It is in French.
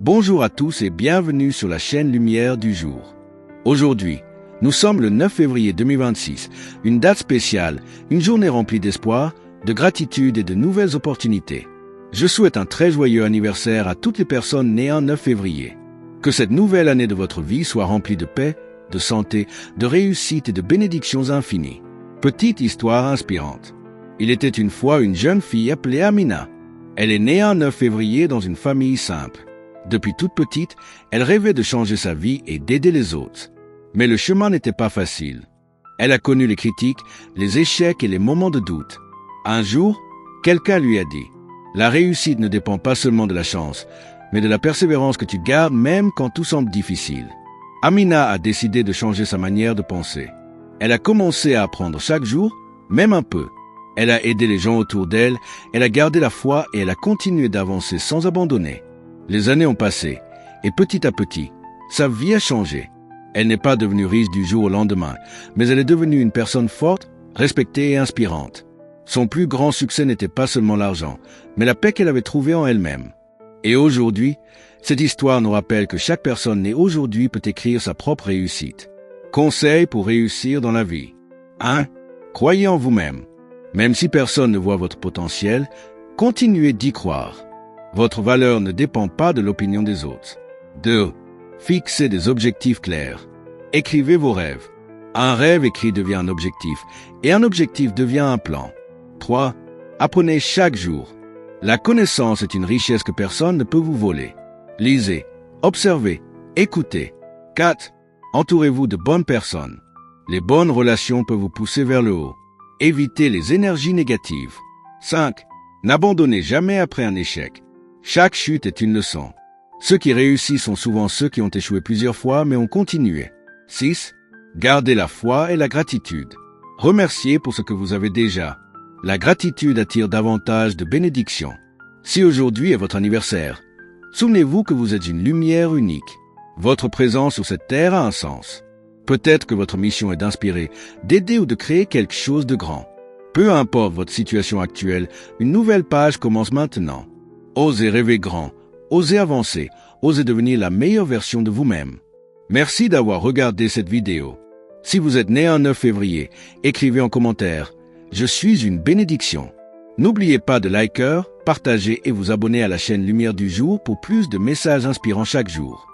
Bonjour à tous et bienvenue sur la chaîne Lumière du jour. Aujourd'hui, nous sommes le 9 février 2026, une date spéciale, une journée remplie d'espoir, de gratitude et de nouvelles opportunités. Je souhaite un très joyeux anniversaire à toutes les personnes nées en 9 février. Que cette nouvelle année de votre vie soit remplie de paix, de santé, de réussite et de bénédictions infinies. Petite histoire inspirante. Il était une fois une jeune fille appelée Amina. Elle est née en 9 février dans une famille simple. Depuis toute petite, elle rêvait de changer sa vie et d'aider les autres. Mais le chemin n'était pas facile. Elle a connu les critiques, les échecs et les moments de doute. Un jour, quelqu'un lui a dit « La réussite ne dépend pas seulement de la chance, mais de la persévérance que tu gardes même quand tout semble difficile. » Amina a décidé de changer sa manière de penser. Elle a commencé à apprendre chaque jour, même un peu. Elle a aidé les gens autour d'elle, elle a gardé la foi et elle a continué d'avancer sans abandonner. Les années ont passé, et petit à petit, sa vie a changé. Elle n'est pas devenue riche du jour au lendemain, mais elle est devenue une personne forte, respectée et inspirante. Son plus grand succès n'était pas seulement l'argent, mais la paix qu'elle avait trouvée en elle-même. Et aujourd'hui, cette histoire nous rappelle que chaque personne née aujourd'hui peut écrire sa propre réussite. Conseil pour réussir dans la vie. 1. Croyez en vous-même. Même si personne ne voit votre potentiel, continuez d'y croire. Votre valeur ne dépend pas de l'opinion des autres. 2. Fixez des objectifs clairs. Écrivez vos rêves. Un rêve écrit devient un objectif, et un objectif devient un plan. 3. Apprenez chaque jour. La connaissance est une richesse que personne ne peut vous voler. Lisez, observez, écoutez. 4. Entourez-vous de bonnes personnes. Les bonnes relations peuvent vous pousser vers le haut. Évitez les énergies négatives. 5. N'abandonnez jamais après un échec. Chaque chute est une leçon. Ceux qui réussissent sont souvent ceux qui ont échoué plusieurs fois mais ont continué. 6. Gardez la foi et la gratitude. Remerciez pour ce que vous avez déjà. La gratitude attire davantage de bénédictions. Si aujourd'hui est votre anniversaire, souvenez-vous que vous êtes une lumière unique. Votre présence sur cette terre a un sens. Peut-être que votre mission est d'inspirer, d'aider ou de créer quelque chose de grand. Peu importe votre situation actuelle, une nouvelle page commence maintenant. Osez rêver grand, osez avancer, osez devenir la meilleure version de vous-même. Merci d'avoir regardé cette vidéo. Si vous êtes né un 9 février, écrivez en commentaire « Je suis une bénédiction ». N'oubliez pas de liker, partager et vous abonner à la chaîne Lumière du jour pour plus de messages inspirants chaque jour.